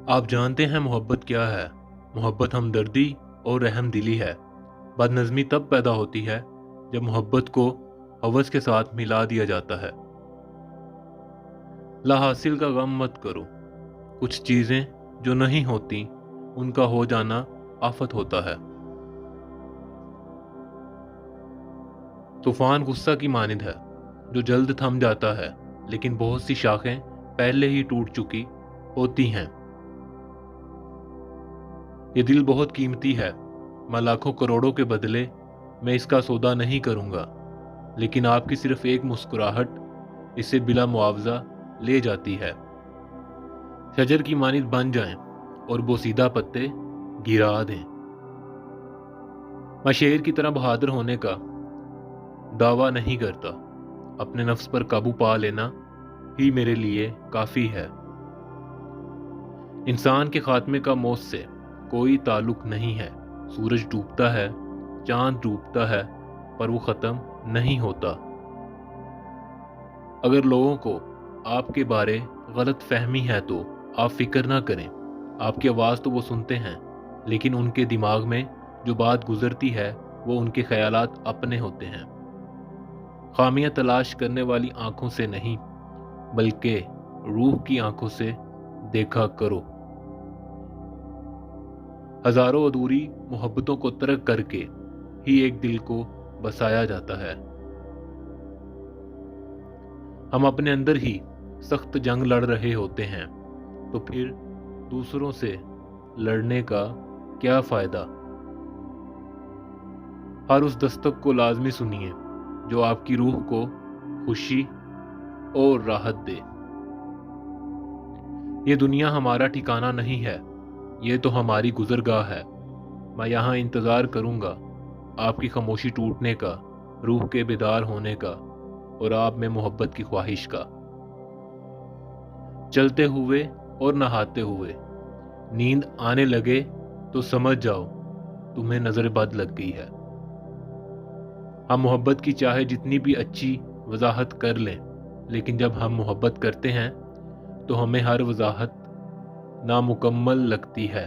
آپ جانتے ہیں محبت کیا ہے؟ محبت ہمدردی اور رحم دلی ہے۔ بدنظمی تب پیدا ہوتی ہے جب محبت کو ہوس کے ساتھ ملا دیا جاتا ہے۔ لا حاصل کا غم مت کرو۔ کچھ چیزیں جو نہیں ہوتی ان کا ہو جانا آفت ہوتا ہے۔ طوفان غصہ کی مانند ہے جو جلد تھم جاتا ہے، لیکن بہت سی شاخیں پہلے ہی ٹوٹ چکی ہوتی ہیں۔ یہ دل بہت قیمتی ہے، میں لاکھوں کروڑوں کے بدلے میں اس کا سودا نہیں کروں گا، لیکن آپ کی صرف ایک مسکراہٹ اسے بلا معاوضہ لے جاتی ہے۔ شجر کی مانند بن جائیں اور بوسیدہ پتے گرا دیں۔ میں شیر کی طرح بہادر ہونے کا دعویٰ نہیں کرتا، اپنے نفس پر قابو پا لینا ہی میرے لیے کافی ہے۔ انسان کے خاتمے کا موت سے کوئی تعلق نہیں ہے۔ سورج ڈوبتا ہے، چاند ڈوبتا ہے، پر وہ ختم نہیں ہوتا۔ اگر لوگوں کو آپ کے بارے غلط فہمی ہے تو آپ فکر نہ کریں، آپ کی آواز تو وہ سنتے ہیں، لیکن ان کے دماغ میں جو بات گزرتی ہے وہ ان کے خیالات اپنے ہوتے ہیں۔ خامیاں تلاش کرنے والی آنکھوں سے نہیں، بلکہ روح کی آنکھوں سے دیکھا کرو۔ ہزاروں ادھوری محبتوں کو ترک کر کے ہی ایک دل کو بسایا جاتا ہے۔ ہم اپنے اندر ہی سخت جنگ لڑ رہے ہوتے ہیں تو پھر دوسروں سے لڑنے کا کیا فائدہ؟ ہر اس دستک کو لازمی سنیے جو آپ کی روح کو خوشی اور راحت دے۔ یہ دنیا ہمارا ٹھکانہ نہیں ہے، یہ تو ہماری گزرگاہ ہے۔ میں یہاں انتظار کروں گا آپ کی خاموشی ٹوٹنے کا، روح کے بیدار ہونے کا اور آپ میں محبت کی خواہش کا۔ چلتے ہوئے اور نہاتے ہوئے نیند آنے لگے تو سمجھ جاؤ تمہیں نظر بد لگ گئی ہے۔ ہم محبت کی چاہے جتنی بھی اچھی وضاحت کر لیں، لیکن جب ہم محبت کرتے ہیں تو ہمیں ہر وضاحت نامکمل لگتی ہے۔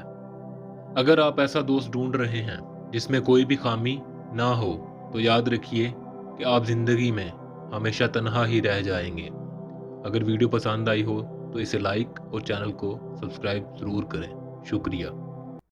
اگر آپ ایسا دوست ڈھونڈ رہے ہیں جس میں کوئی بھی خامی نہ ہو تو یاد رکھیے کہ آپ زندگی میں ہمیشہ تنہا ہی رہ جائیں گے۔ اگر ویڈیو پسند آئی ہو تو اسے لائک اور چینل کو سبسکرائب ضرور کریں۔ شکریہ۔